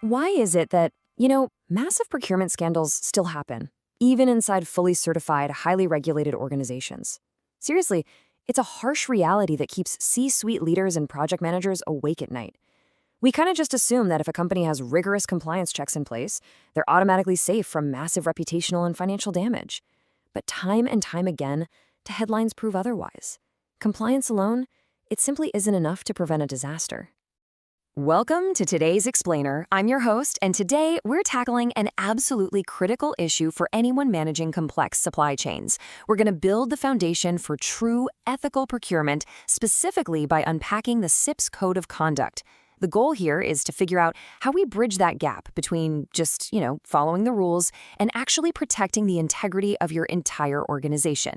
Why is it that, massive procurement scandals still happen, even inside fully certified, highly regulated organizations? Seriously, it's a harsh reality that keeps C-suite leaders and project managers awake at night. We kind of just assume that if a company has rigorous compliance checks in place, they're automatically safe from massive reputational and financial damage. But time and time again, the headlines prove otherwise. Compliance alone, it simply isn't enough to prevent a disaster. Welcome to today's Explainer. I'm your host, and today we're tackling an absolutely critical issue for anyone managing complex supply chains. We're going to build the foundation for true ethical procurement, specifically by unpacking the CIPS Code of Conduct. The goal here is to figure out how we bridge that gap between just, following the rules and actually protecting the integrity of your entire organization.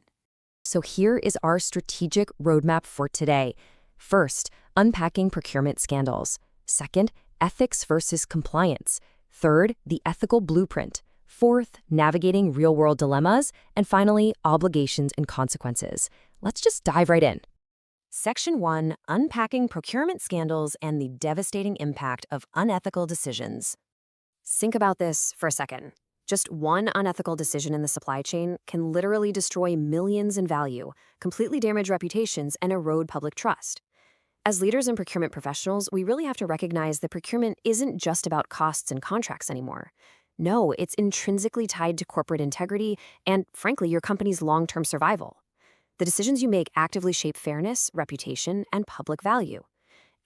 So here is our strategic roadmap for today. First, unpacking procurement scandals. Second, ethics versus compliance. Third, the ethical blueprint. Fourth, navigating real-world dilemmas. And finally, obligations and consequences. Let's just dive right in. Section 1, unpacking procurement scandals and the devastating impact of unethical decisions. Think about this for a second. Just one unethical decision in the supply chain can literally destroy millions in value, completely damage reputations, and erode public trust. As leaders and procurement professionals, we really have to recognize that procurement isn't just about costs and contracts anymore. No, it's intrinsically tied to corporate integrity and, frankly, your company's long-term survival. The decisions you make actively shape fairness, reputation, and public value.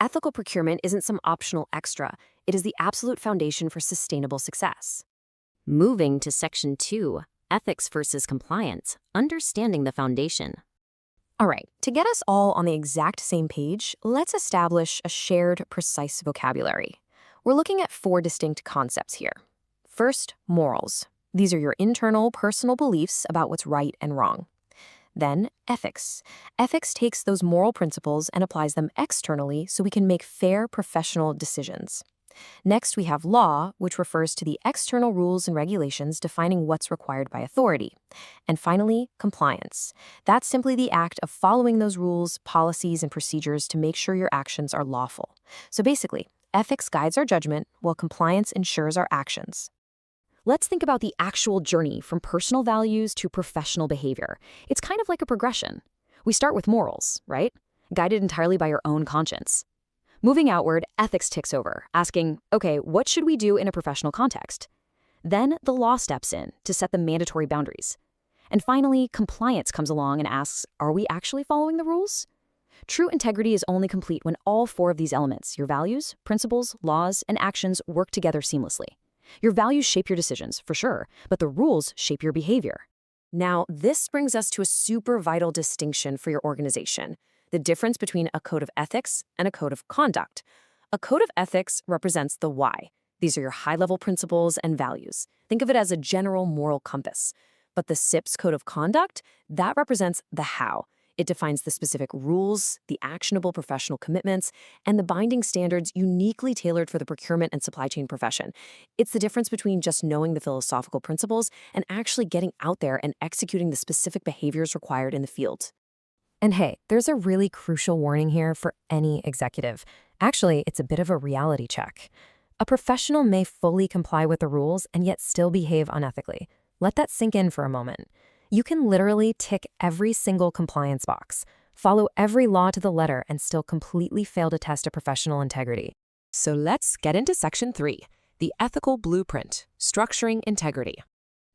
Ethical procurement isn't some optional extra. It is the absolute foundation for sustainable success. Moving to Section 2, Ethics versus Compliance, Understanding the Foundation. All right, to get us all on the exact same page, let's establish a shared, precise vocabulary. We're looking at 4 distinct concepts here. First, morals. These are your internal, personal beliefs about what's right and wrong. Then, ethics. Ethics takes those moral principles and applies them externally so we can make fair, professional decisions. Next, we have law, which refers to the external rules and regulations defining what's required by authority. And finally, compliance. That's simply the act of following those rules, policies, and procedures to make sure your actions are lawful. So basically, ethics guides our judgment, while compliance ensures our actions. Let's think about the actual journey from personal values to professional behavior. It's kind of like a progression. We start with morals, right? Guided entirely by your own conscience. Moving outward, ethics takes over, asking, okay, what should we do in a professional context? Then the law steps in to set the mandatory boundaries. And finally, compliance comes along and asks, are we actually following the rules? True integrity is only complete when all 4 of these elements, your values, principles, laws, and actions, work together seamlessly. Your values shape your decisions, for sure, but the rules shape your behavior. Now, this brings us to a super vital distinction for your organization. The difference between a code of ethics and a code of conduct. A code of ethics represents the why. These are your high-level principles and values. Think of it as a general moral compass. But the CIPS Code of Conduct, that represents the how. It defines the specific rules, the actionable professional commitments, and the binding standards uniquely tailored for the procurement and supply chain profession. It's the difference between just knowing the philosophical principles and actually getting out there and executing the specific behaviors required in the field. And hey, there's a really crucial warning here for any executive. Actually, it's a bit of a reality check. A professional may fully comply with the rules and yet still behave unethically. Let that sink in for a moment. You can literally tick every single compliance box, follow every law to the letter, and still completely fail to test a professional integrity. So let's get into Section 3, the ethical blueprint, structuring integrity.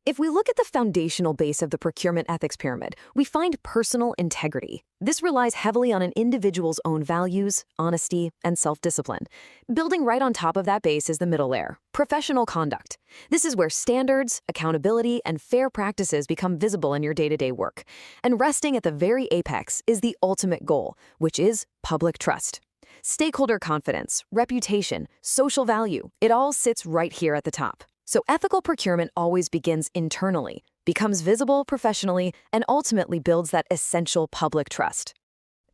If we look at the foundational base of the procurement ethics pyramid, we find personal integrity. This relies heavily on an individual's own values, honesty, and self-discipline. Building right on top of that base is the middle layer, professional conduct. This is where standards, accountability, and fair practices become visible in your day-to-day work. And resting at the very apex is the ultimate goal, which is public trust. Stakeholder confidence, reputation, social value, it all sits right here at the top. So ethical procurement always begins internally, becomes visible professionally, and ultimately builds that essential public trust.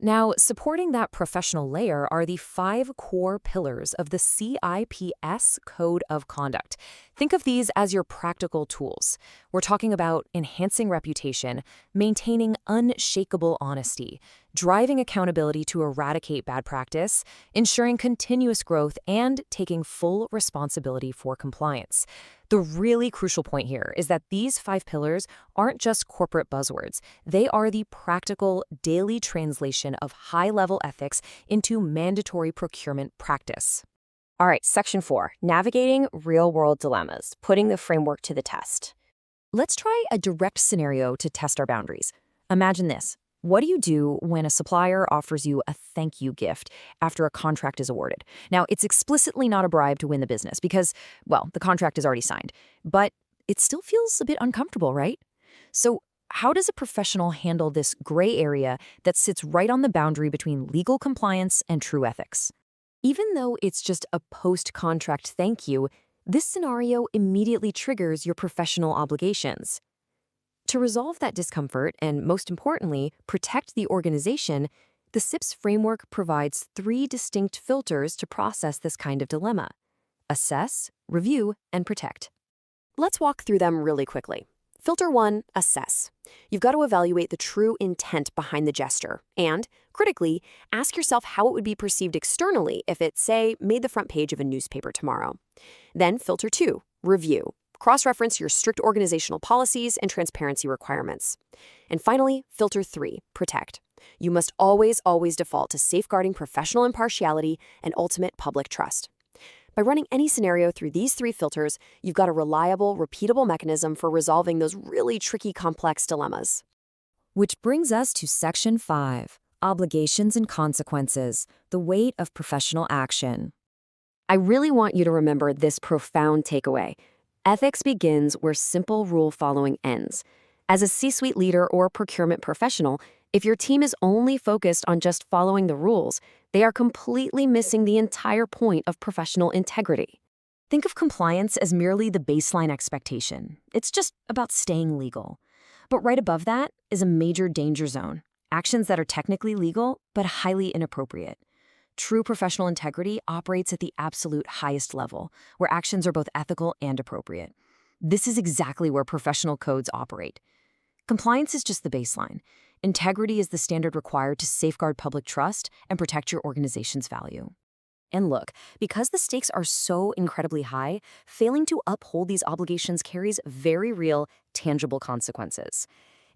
Now, supporting that professional layer are the 5 core pillars of the CIPS Code of Conduct. Think of these as your practical tools. We're talking about enhancing reputation, maintaining unshakable honesty, driving accountability to eradicate bad practice, ensuring continuous growth, and taking full responsibility for compliance. The really crucial point here is that these 5 pillars aren't just corporate buzzwords. They are the practical, daily translation of high-level ethics into mandatory procurement practice. All right, Section 4, Navigating Real-World Dilemmas, Putting the Framework to the Test. Let's try a direct scenario to test our boundaries. Imagine this. What do you do when a supplier offers you a thank you gift after a contract is awarded? Now, it's explicitly not a bribe to win the business because, well, the contract is already signed, but it still feels a bit uncomfortable, right? So, how does a professional handle this gray area that sits right on the boundary between legal compliance and true ethics? Even though it's just a post-contract thank you, this scenario immediately triggers your professional obligations. To resolve that discomfort and, most importantly, protect the organization, the CIPS framework provides 3 distinct filters to process this kind of dilemma: assess, review, and protect. Let's walk through them really quickly. Filter 1, assess. You've got to evaluate the true intent behind the gesture and, critically, ask yourself how it would be perceived externally if it, say, made the front page of a newspaper tomorrow. Then filter 2, review. Cross-reference your strict organizational policies and transparency requirements. And finally, filter 3, protect. You must always default to safeguarding professional impartiality and ultimate public trust. By running any scenario through these 3 filters, you've got a reliable, repeatable mechanism for resolving those really tricky, complex dilemmas. Which brings us to Section 5, Obligations and Consequences, the Weight of Professional Action. I really want you to remember this profound takeaway. Ethics begins where simple rule following ends. As a C-suite leader or procurement professional, if your team is only focused on just following the rules, they are completely missing the entire point of professional integrity. Think of compliance as merely the baseline expectation. It's just about staying legal. But right above that is a major danger zone, actions that are technically legal but highly inappropriate. True professional integrity operates at the absolute highest level, where actions are both ethical and appropriate. This is exactly where professional codes operate. Compliance is just the baseline. Integrity is the standard required to safeguard public trust and protect your organization's value. And look, because the stakes are so incredibly high, failing to uphold these obligations carries very real, tangible consequences.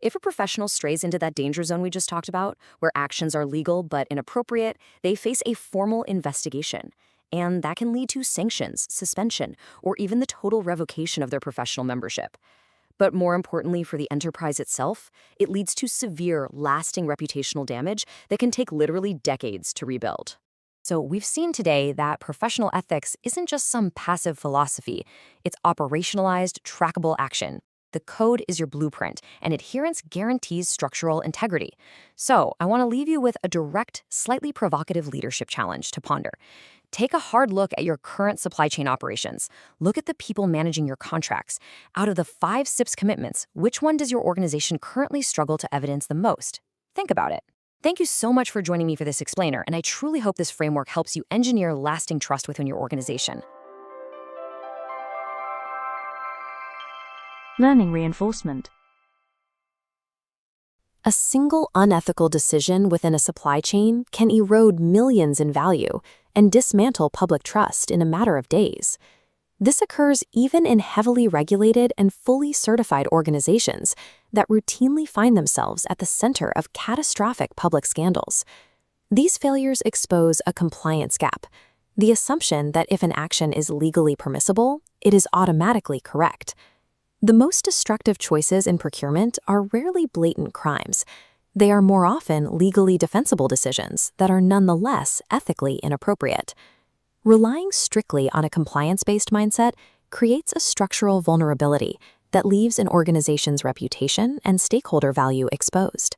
If a professional strays into that danger zone we just talked about, where actions are legal but inappropriate, they face a formal investigation. And that can lead to sanctions, suspension, or even the total revocation of their professional membership. But more importantly for the enterprise itself, it leads to severe, lasting reputational damage that can take literally decades to rebuild. So we've seen today that professional ethics isn't just some passive philosophy. It's operationalized, trackable action. The code is your blueprint, and adherence guarantees structural integrity. So I want to leave you with a direct, slightly provocative leadership challenge to ponder. Take a hard look at your current supply chain operations. Look at the people managing your contracts. Out of the 5 CIPS commitments, which one does your organization currently struggle to evidence the most? Think about it. Thank you so much for joining me for this explainer, and I truly hope this framework helps you engineer lasting trust within your organization. Learning reinforcement. A single unethical decision within a supply chain can erode millions in value and dismantle public trust in a matter of days. This occurs even in heavily regulated and fully certified organizations that routinely find themselves at the center of catastrophic public scandals. These failures expose a compliance gap, the assumption that if an action is legally permissible, it is automatically correct. The most destructive choices in procurement are rarely blatant crimes. They are more often legally defensible decisions that are nonetheless ethically inappropriate. Relying strictly on a compliance-based mindset creates a structural vulnerability that leaves an organization's reputation and stakeholder value exposed.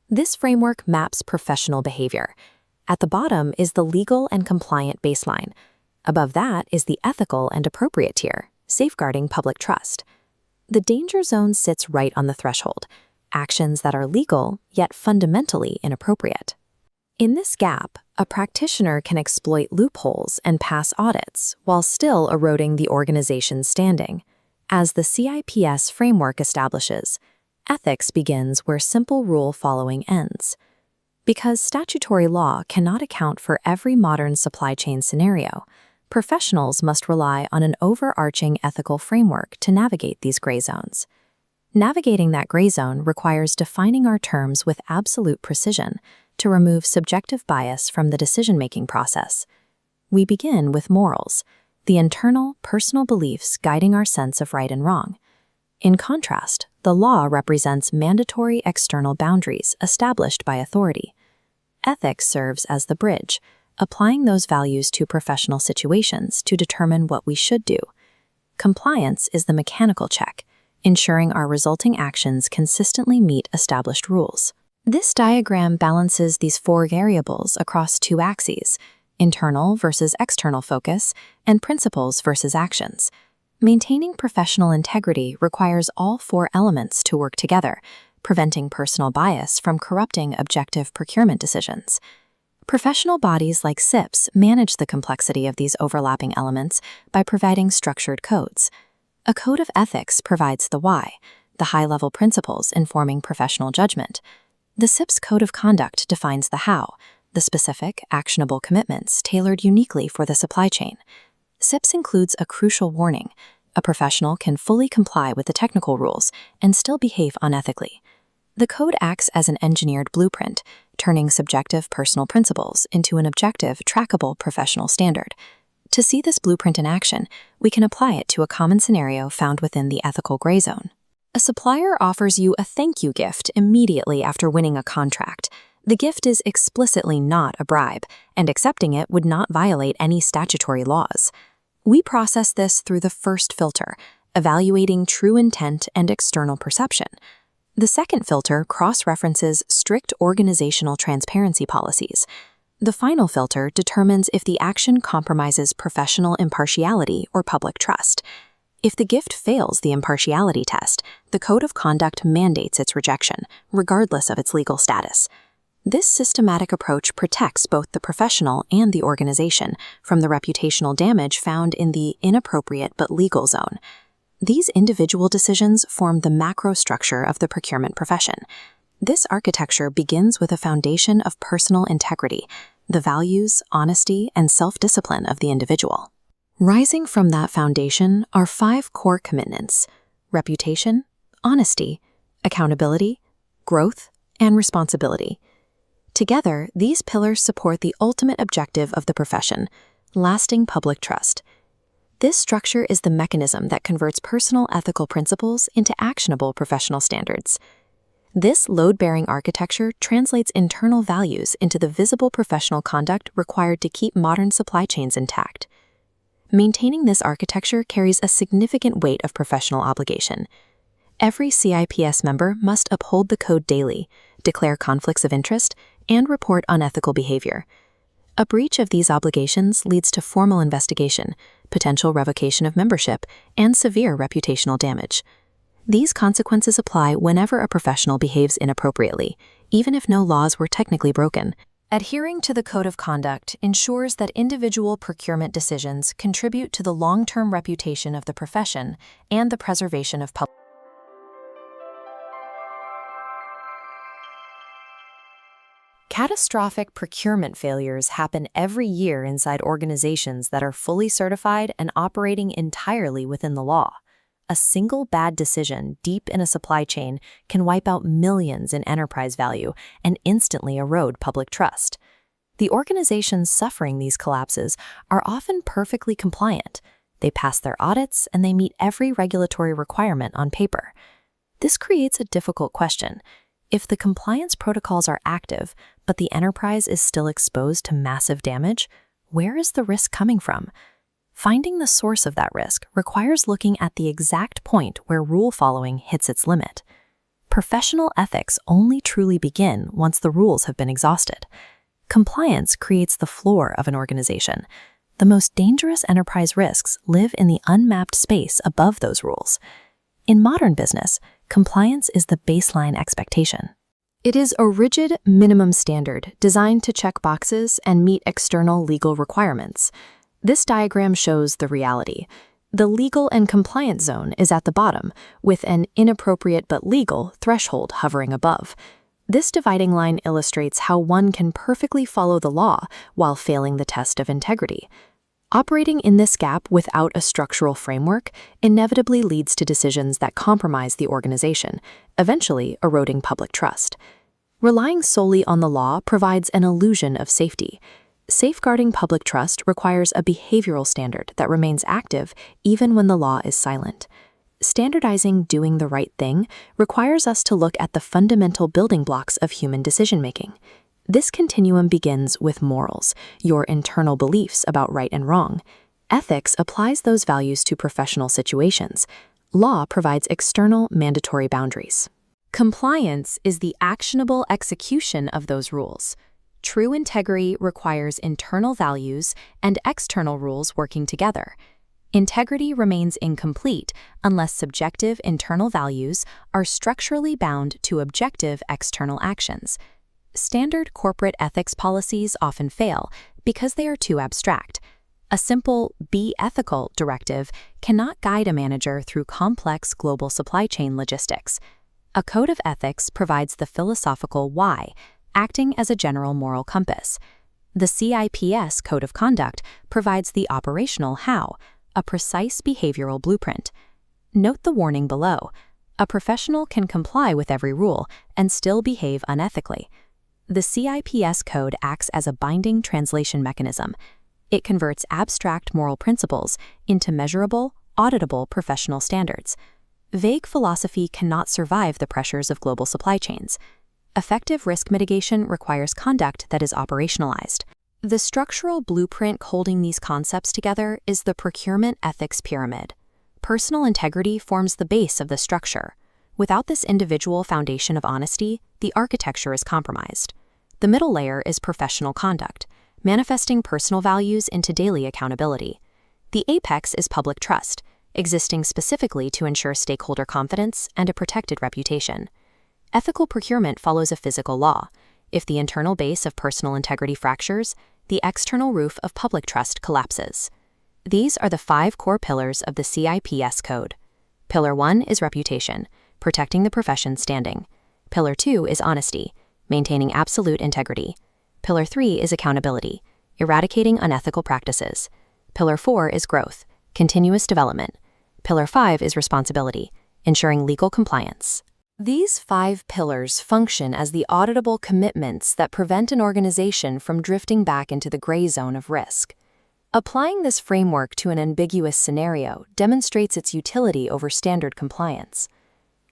This framework maps professional behavior. At the bottom is the legal and compliant baseline. Above that is the ethical and appropriate tier, safeguarding public trust. The danger zone sits right on the threshold, actions that are legal yet fundamentally inappropriate. In this gap, a practitioner can exploit loopholes and pass audits while still eroding the organization's standing. As the CIPS framework establishes, ethics begins where simple rule following ends. Because statutory law cannot account for every modern supply chain scenario, professionals must rely on an overarching ethical framework to navigate these gray zones. Navigating that gray zone requires defining our terms with absolute precision to remove subjective bias from the decision-making process. We begin with morals, the internal, personal beliefs guiding our sense of right and wrong. In contrast, the law represents mandatory external boundaries established by authority. Ethics serves as the bridge, applying those values to professional situations to determine what we should do. Compliance is the mechanical check, ensuring our resulting actions consistently meet established rules. This diagram balances these four variables across two axes: internal versus external focus and principles versus actions. Maintaining professional integrity requires all four elements to work together, preventing personal bias from corrupting objective procurement decisions. Professional bodies like CIPS manage the complexity of these overlapping elements by providing structured codes. A code of ethics provides the why, the high-level principles informing professional judgment. The CIPS Code of Conduct defines the how, the specific, actionable commitments tailored uniquely for the supply chain. CIPS includes a crucial warning: a professional can fully comply with the technical rules and still behave unethically. The code acts as an engineered blueprint, turning subjective personal principles into an objective, trackable professional standard. To see this blueprint in action, we can apply it to a common scenario found within the ethical gray zone. A supplier offers you a thank you gift immediately after winning a contract. The gift is explicitly not a bribe, and accepting it would not violate any statutory laws. We process this through the first filter, evaluating true intent and external perception. The second filter cross-references strict organizational transparency policies. The final filter determines if the action compromises professional impartiality or public trust. If the gift fails the impartiality test, the Code of Conduct mandates its rejection, regardless of its legal status. This systematic approach protects both the professional and the organization from the reputational damage found in the inappropriate but legal zone. These individual decisions form the macro structure of the procurement profession. This architecture begins with a foundation of personal integrity, the values, honesty, and self-discipline of the individual. Rising from that foundation are 5 core commitments: reputation, honesty, accountability, growth, and responsibility. Together, these pillars support the ultimate objective of the profession: lasting public trust. This structure is the mechanism that converts personal ethical principles into actionable professional standards. This load-bearing architecture translates internal values into the visible professional conduct required to keep modern supply chains intact. Maintaining this architecture carries a significant weight of professional obligation. Every CIPS member must uphold the code daily, declare conflicts of interest, and report unethical behavior. A breach of these obligations leads to formal investigation, potential revocation of membership, and severe reputational damage. These consequences apply whenever a professional behaves inappropriately, even if no laws were technically broken. Adhering to the Code of Conduct ensures that individual procurement decisions contribute to the long-term reputation of the profession and the preservation of public. Catastrophic procurement failures happen every year inside organizations that are fully certified and operating entirely within the law. A single bad decision deep in a supply chain can wipe out millions in enterprise value and instantly erode public trust. The organizations suffering these collapses are often perfectly compliant. They pass their audits and they meet every regulatory requirement on paper. This creates a difficult question. If the compliance protocols are active, but the enterprise is still exposed to massive damage, where is the risk coming from? Finding the source of that risk requires looking at the exact point where rule following hits its limit. Professional ethics only truly begin once the rules have been exhausted. Compliance creates the floor of an organization. The most dangerous enterprise risks live in the unmapped space above those rules. In modern business, compliance is the baseline expectation. It is a rigid minimum standard designed to check boxes and meet external legal requirements. This diagram shows the reality. The legal and compliance zone is at the bottom, with an inappropriate but legal threshold hovering above. This dividing line illustrates how one can perfectly follow the law while failing the test of integrity. Operating in this gap without a structural framework inevitably leads to decisions that compromise the organization, eventually eroding public trust. Relying solely on the law provides an illusion of safety. Safeguarding public trust requires a behavioral standard that remains active even when the law is silent. Standardizing doing the right thing requires us to look at the fundamental building blocks of human decision-making. This continuum begins with morals, your internal beliefs about right and wrong. Ethics applies those values to professional situations. Law provides external mandatory boundaries. Compliance is the actionable execution of those rules. True integrity requires internal values and external rules working together. Integrity remains incomplete unless subjective internal values are structurally bound to objective external actions. Standard corporate ethics policies often fail because they are too abstract. A simple "be ethical" directive cannot guide a manager through complex global supply chain logistics. A code of ethics provides the philosophical why, acting as a general moral compass. The CIPS Code of Conduct provides the operational how, a precise behavioral blueprint. Note the warning below. A professional can comply with every rule and still behave unethically. The CIPS code acts as a binding translation mechanism. It converts abstract moral principles into measurable, auditable professional standards. Vague philosophy cannot survive the pressures of global supply chains. Effective risk mitigation requires conduct that is operationalized. The structural blueprint holding these concepts together is the procurement ethics pyramid. Personal integrity forms the base of the structure. Without this individual foundation of honesty, the architecture is compromised. The middle layer is professional conduct, manifesting personal values into daily accountability. The apex is public trust, existing specifically to ensure stakeholder confidence and a protected reputation. Ethical procurement follows a physical law. If the internal base of personal integrity fractures, the external roof of public trust collapses. These are the 5 core pillars of the CIPS code. Pillar 1 is reputation, protecting the profession's standing. Pillar 2 is honesty, maintaining absolute integrity. Pillar 3 is accountability, eradicating unethical practices. Pillar 4 is growth, continuous development. Pillar 5 is responsibility, ensuring legal compliance. These 5 pillars function as the auditable commitments that prevent an organization from drifting back into the gray zone of risk. Applying this framework to an ambiguous scenario demonstrates its utility over standard compliance.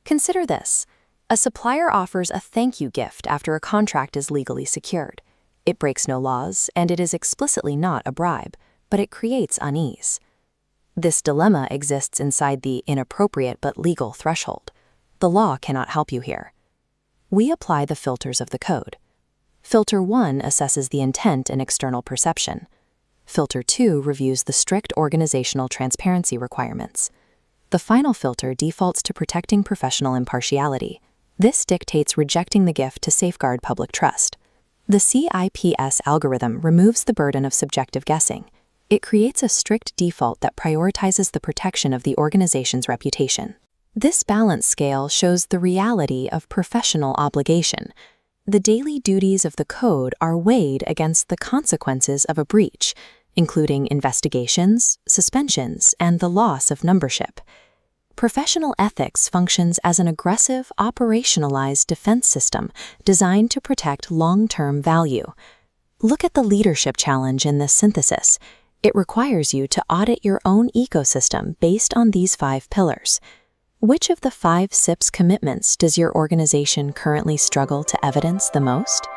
Consider this. A supplier offers a thank you gift after a contract is legally secured. It breaks no laws, and it is explicitly not a bribe, but it creates unease. This dilemma exists inside the inappropriate but legal threshold. The law cannot help you here. We apply the filters of the code. Filter 1 assesses the intent and external perception. Filter 2 reviews the strict organizational transparency requirements. The final filter defaults to protecting professional impartiality. This dictates rejecting the gift to safeguard public trust. The CIPS algorithm removes the burden of subjective guessing. It creates a strict default that prioritizes the protection of the organization's reputation. This balance scale shows the reality of professional obligation. The daily duties of the code are weighed against the consequences of a breach, including investigations, suspensions, and the loss of membership. Professional ethics functions as an aggressive, operationalized defense system designed to protect long-term value. Look at the leadership challenge in this synthesis. It requires you to audit your own ecosystem based on these 5 pillars. Which of the 5 CIPS commitments does your organization currently struggle to evidence the most?